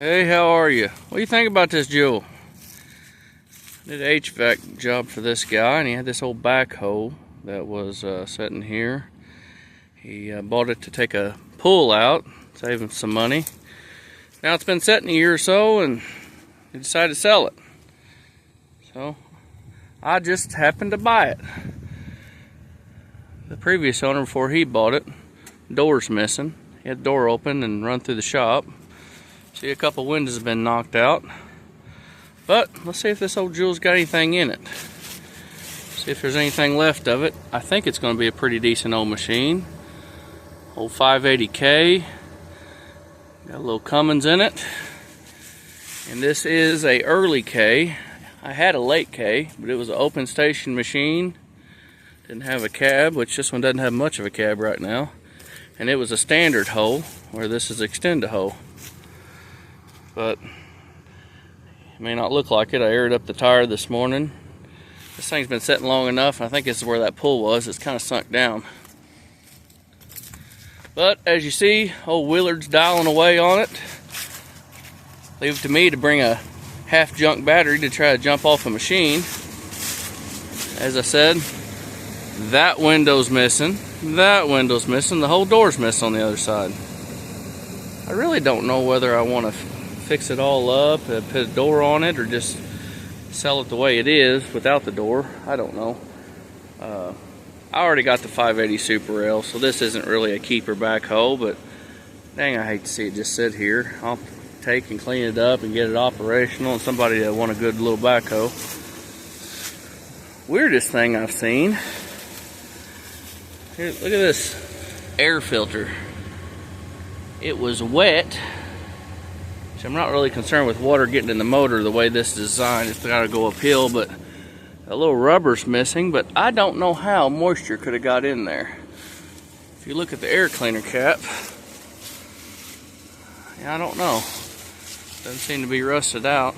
Hey, how are you? What do you think about this Jewel? Did an HVAC job for this guy, and he had this old backhoe that was sitting here. He bought it to take a pull out, save him some money. Now it's been sitting a year or so, and he decided to sell it. So I just happened to buy it. The previous owner, before he bought it, door's missing. He had the door open and run through the shop. See, a couple windows have been knocked out. But let's see if this old Jewel's got anything in it. See if there's anything left of it. I think it's going to be a pretty decent old machine. Old 580K. Got a little Cummins in it. And this is a early K. I had a late K, but it was an open station machine. Didn't have a cab, which this one doesn't have much of a cab right now. And it was a standard hoe, where this is extend a hoe. But it may not look like it. I aired up the tire this morning. This thing's been sitting long enough. I think this is where that pull was. It's kind of sunk down. But as you see, old Willard's dialing away on it. Leave it to me to bring a half junk battery to try to jump off a machine. As I said, that window's missing. That window's missing. The whole door's missing on the other side. I really don't know whether I want to fix it all up, put a door on it, or just sell it the way it is without the door. I don't know. I already got the 580 Super L, so this isn't really a keeper backhoe, but dang, I hate to see it just sit here. I'll take and clean it up and get it operational, and somebody that want a good little backhoe. Weirdest thing I've seen. Here, look at this air filter. It was wet. I'm not really concerned with water getting in the motor the way this is designed. It's got to go uphill, but a little rubber's missing, but I don't know how moisture could have got in there. If you look at the air cleaner cap, yeah, I don't know. Doesn't seem to be rusted out,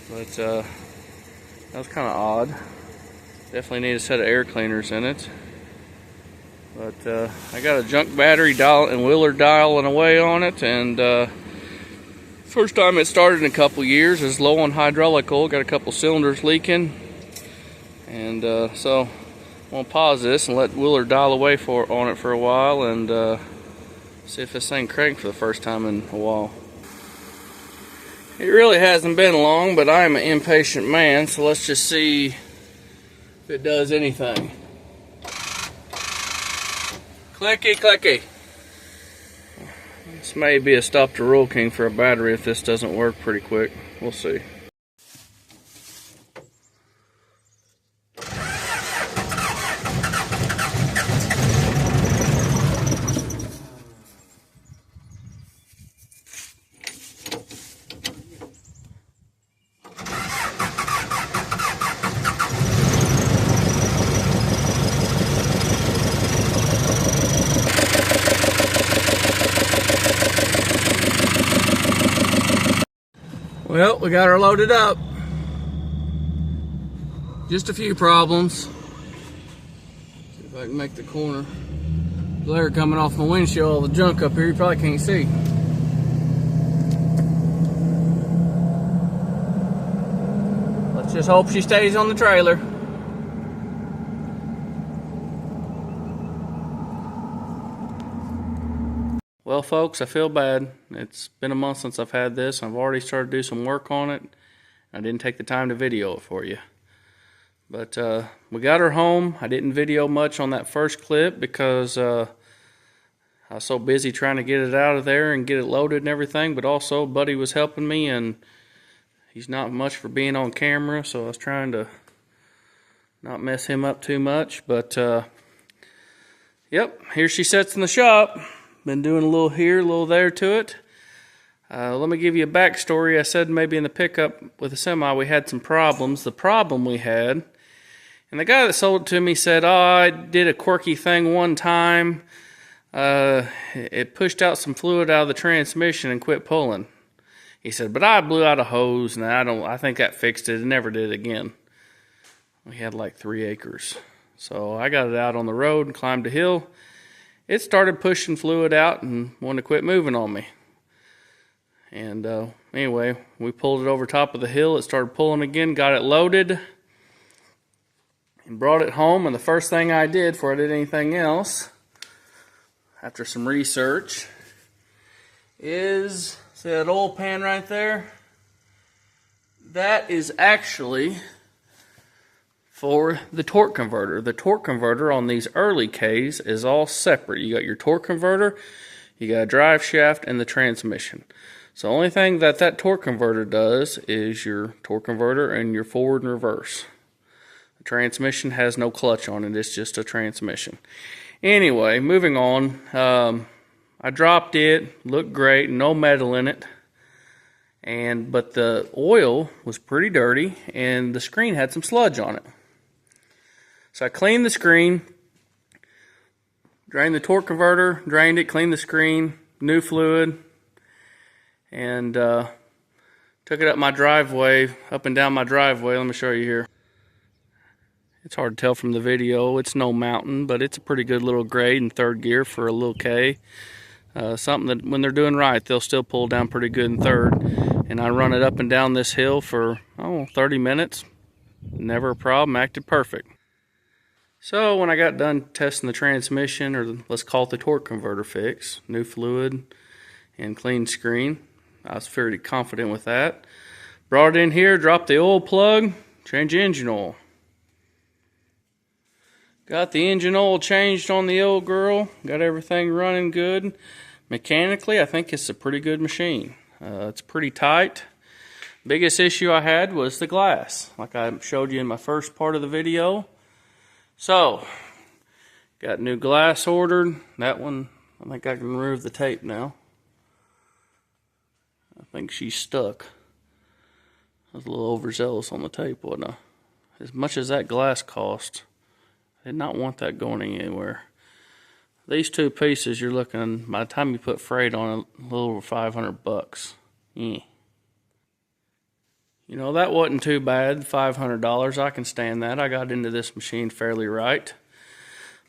but that was kind of odd. Definitely need a set of air cleaners in it. But I got a junk battery dial and Willard dialing away on it, and first time it started in a couple years. It's low on hydraulic oil, got a couple cylinders leaking, and so I'm gonna pause this and let Willard dial away on it for a while, and see if this thing cranked for the first time in a while. It really hasn't been long, but I am an impatient man, so let's just see if it does anything. Clicky, clicky. This may be a stop to Roll King for a battery if this doesn't work pretty quick. We'll see. Well, we got her loaded up. Just a few problems. See if I can make the corner. Glare coming off my windshield, all the junk up here, you probably can't see. Let's just hope she stays on the trailer. Well, folks, I feel bad. It's been a month since I've had this. I've already started to do some work on it. I didn't take the time to video it for you. But we got her home. I didn't video much on that first clip because I was so busy trying to get it out of there and get it loaded and everything. But also, Buddy was helping me, and he's not much for being on camera, so I was trying to not mess him up too much. But, yep, here she sits in the shop. Been doing a little here, a little there to it. Let me give you a backstory. I said maybe in the pickup with the semi we had some problems. The problem we had, and the guy that sold it to me said, oh, I did a quirky thing one time. It pushed out some fluid out of the transmission and quit pulling. He said, but I blew out a hose, and I think that fixed it. It never did again. We had like 3 acres. So I got it out on the road and climbed a hill. It started pushing fluid out and wanted to quit moving on me. And anyway, we pulled it over top of the hill. It started pulling again, got it loaded, and brought it home. And the first thing I did before I did anything else, after some research, is, see that oil pan right there? That is actually for the torque converter. The torque converter on these early Ks is all separate. You got your torque converter, you got a drive shaft, and the transmission. So the only thing that that torque converter does is your torque converter and your forward and reverse. The transmission has no clutch on it, it's just a transmission. Anyway, moving on. I dropped it, looked great, no metal in it. But the oil was pretty dirty and the screen had some sludge on it. So I cleaned the screen, drained the torque converter, drained it, cleaned the screen, new fluid, and took it up my driveway, up and down my driveway. Let me show you here. It's hard to tell from the video. It's no mountain, but it's a pretty good little grade in third gear for a little K. Something that when they're doing right, they'll still pull down pretty good in third. And I run it up and down this hill for 30 minutes. Never a problem, acted perfect. So when I got done testing the transmission, or let's call it the torque converter fix, new fluid and clean screen, I was fairly confident with that. Brought it in here, dropped the oil plug, change engine oil. Got the engine oil changed on the old girl, got everything running good. Mechanically, I think it's a pretty good machine. It's pretty tight. Biggest issue I had was the glass, like I showed you in my first part of the video. So, got new glass ordered. That one, I think I can remove the tape now. I think she's stuck. I was a little overzealous on the tape, wasn't I? As much as that glass cost, I did not want that going anywhere. These two pieces, you're looking, by the time you put freight on it, a little over 500 bucks. Yeah. You know, that wasn't too bad, $500. I can stand that. I got into this machine fairly right.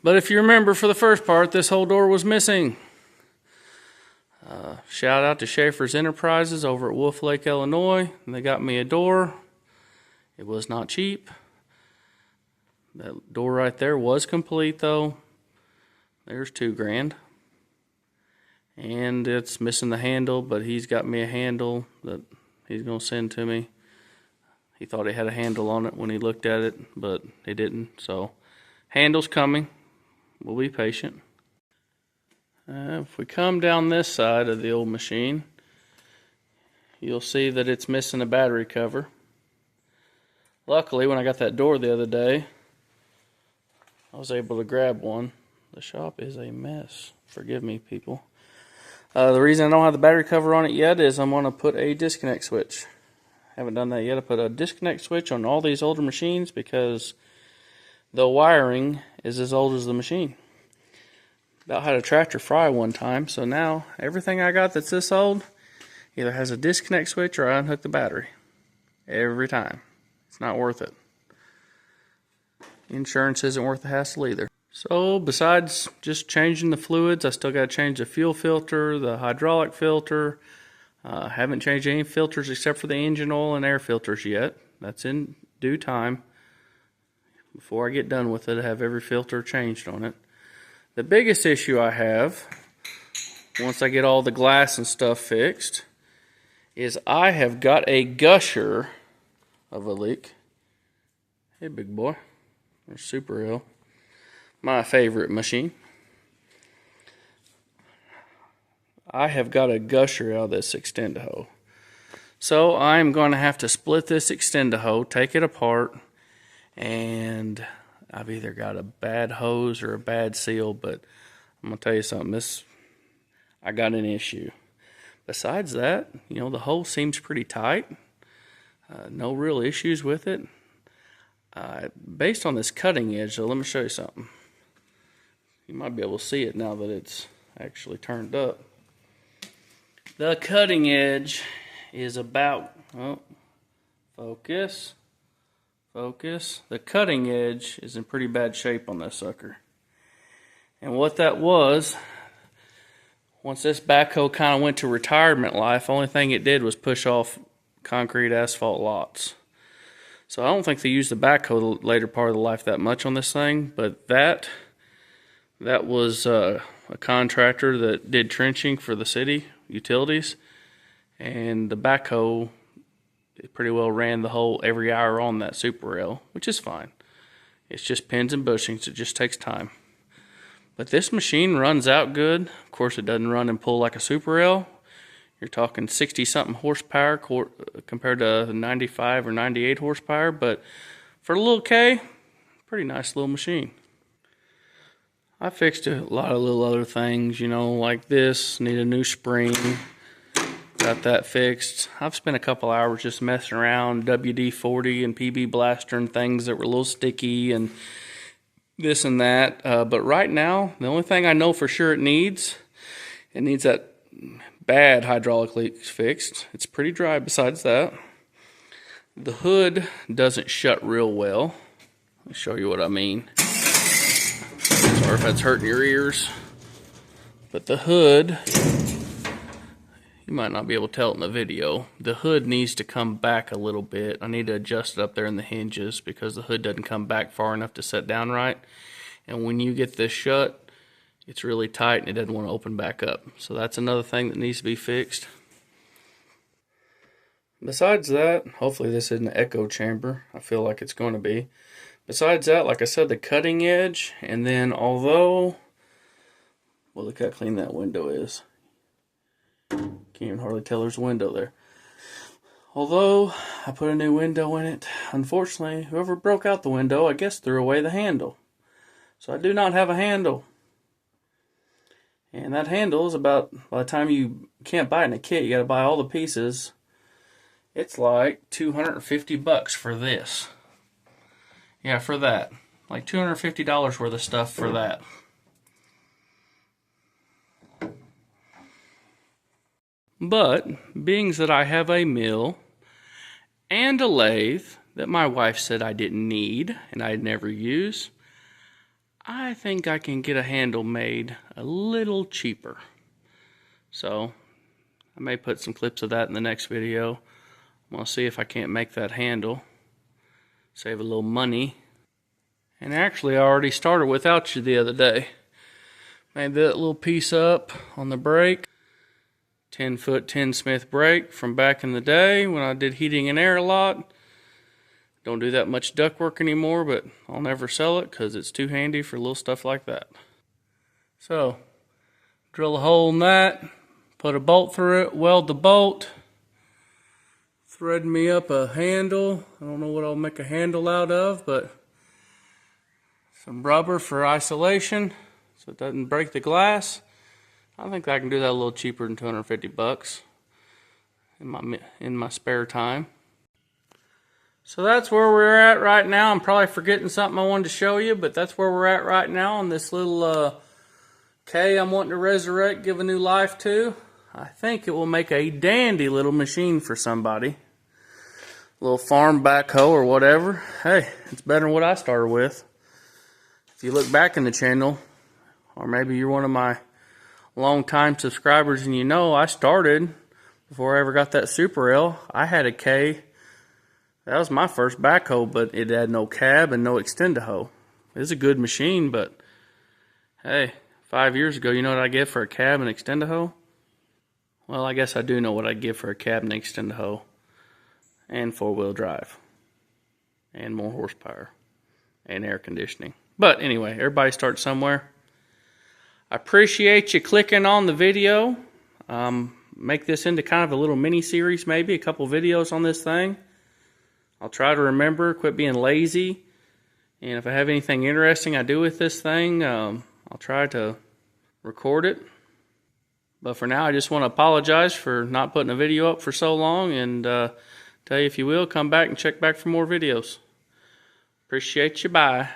But if you remember, for the first part, this whole door was missing. Shout out to Schaefer's Enterprises over at Wolf Lake, Illinois. They got me a door. It was not cheap. That door right there was complete though. There's $2,000. And it's missing the handle, but he's got me a handle that he's gonna send to me. He thought he had a handle on it when he looked at it, but he didn't. So, handle's coming. We'll be patient. If we come down this side of the old machine, you'll see that it's missing a battery cover. Luckily, when I got that door the other day, I was able to grab one. The shop is a mess. Forgive me, people. The reason I don't have the battery cover on it yet is I'm going to put a disconnect switch. Haven't done that yet. I put a disconnect switch on all these older machines because the wiring is as old as the machine. About had a tractor fry one time, so now everything I got that's this old either has a disconnect switch or I unhook the battery. Every time. It's not worth it. Insurance isn't worth the hassle either. So besides just changing the fluids, I still got to change the fuel filter, the hydraulic filter. Haven't changed any filters except for the engine oil and air filters yet. That's in due time. Before I get done with it, I have every filter changed on it. The biggest issue I have, once I get all the glass and stuff fixed, is I have got a gusher of a leak. Hey, big boy. There's Super L. My favorite machine. I have got a gusher out of this extend-a-hose. So I'm going to have to split this extend-a-hose, take it apart, and I've either got a bad hose or a bad seal, but I'm going to tell you something, I got an issue. Besides that, you know, the hole seems pretty tight. No real issues with it. Based on this cutting edge, so let me show you something. You might be able to see it now that it's actually turned up. The cutting edge is about, focus. The cutting edge is in pretty bad shape on this sucker. And what that was, Once this backhoe kind of went to retirement life, only thing it did was push off concrete asphalt lots. So I don't think they used the backhoe the later part of the life that much on this thing, but that was a contractor that did trenching for the city utilities, and the backhoe pretty well ran the whole every hour on that super rail, which is fine. It's just pins and bushings. It just takes time. But this machine runs out good. Of course, it doesn't run and pull like a super rail. You're talking 60-something horsepower compared to 95 or 98 horsepower. But for a little K, pretty nice little machine. I fixed a lot of little other things, you know, like this. Need a new spring. Got that fixed. I've spent a couple hours just messing around, WD-40 and PB Blaster and things that were a little sticky and this and that. But right now, the only thing I know for sure it needs that bad hydraulic leak fixed. It's pretty dry besides that. The hood doesn't shut real well. Let me show you what I mean. Sorry if that's hurting your ears. But the hood, you might not be able to tell it in the video. The hood needs to come back a little bit. I need to adjust it up there in the hinges because the hood doesn't come back far enough to set down right. And when you get this shut, it's really tight and it doesn't want to open back up. So that's another thing that needs to be fixed. Besides that, hopefully this isn't an echo chamber. I feel like it's going to be. Besides that, like I said, the cutting edge, and then although, well, look how clean that window is. Can't even hardly tell there's a window there. Although I put a new window in it, unfortunately, whoever broke out the window, I guess threw away the handle. So I do not have a handle. And that handle is about, by the time you can't buy it in a kit, you got to buy all the pieces. It's like $250 for this. Yeah, for that. Like $250 worth of stuff for that. But, being that I have a mill and a lathe that my wife said I didn't need and I'd never use, I think I can get a handle made a little cheaper. So, I may put some clips of that in the next video. I'm going to see if I can't make that handle. Save a little money. And actually, I already started without you the other day. Made that little piece up on the brake. 10-foot 10 Smith brake from back in the day when I did heating and air a lot. Don't do that much duct work anymore, but I'll never sell it because it's too handy for little stuff like that. So, drill a hole in that, put a bolt through it, weld the bolt, thread me up a handle. I don't know what I'll make a handle out of, but some rubber for isolation so it doesn't break the glass. I think I can do that a little cheaper than $250 in my spare time. So that's where we're at right now. I'm probably forgetting something I wanted to show you, but that's where we're at right now on this little K I'm wanting to resurrect, give a new life to. I think it will make a dandy little machine for somebody. A little farm backhoe or whatever. Hey, it's better than what I started with. If you look back in the channel, or maybe you're one of my long-time subscribers and you know I started before I ever got that Super Rail. I had a K. That was my first backhoe, but it had no cab and no extend-a-hoe. It's a good machine, but hey, 5 years ago, you know what I get for a cab and extend-a-hoe? Well, I guess I do know what I'd give for a cab and extend-a-hoe and four-wheel drive and more horsepower and air conditioning. But anyway, everybody starts somewhere. I appreciate you clicking on the video. Make this into kind of a little mini-series, maybe a couple videos on this thing. I'll try to remember, quit being lazy. And if I have anything interesting I do with this thing, I'll try to record it. But for now, I just want to apologize for not putting a video up for so long. And tell you, if you will, come back and check back for more videos. Appreciate you. Bye.